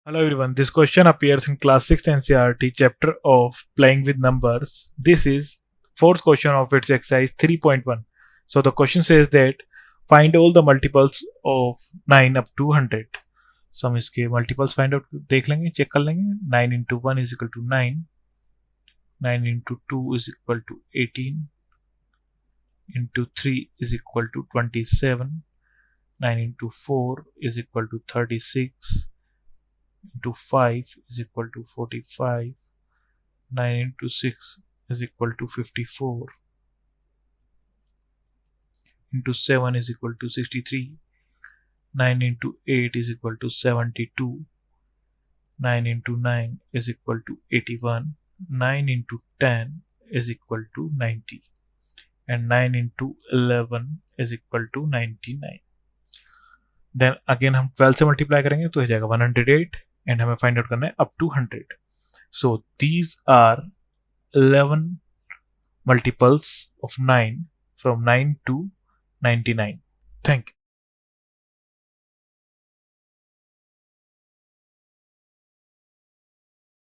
Hello everyone, this question appears in class 6 NCERT chapter of playing with numbers. This is fourth question of its exercise 3.1. So the question says that find all the multiples of 9 up to 100. So हम इसके multiples find out देख लेंगे, check कर लेंगे. 9 into 1 is equal to 9. 9 into 2 is equal to 18. Into 3 is equal to 27. 9 into 4 is equal to 36. Into 5 is equal to 45. 9 into 6 is equal to 54. Into 7 is equal to 63. 9 into 8 is equal to 72. 9 into 9 is equal to 81. 9 into 10 is equal to 90. And 9 into 11 is equal to 99. Then again हम 12 से multiply करेंगे तो हो जाएगा 108 and हमें find out करना है up to 100. So these are 11 multiples of 9 from 9 to 99. Thank you.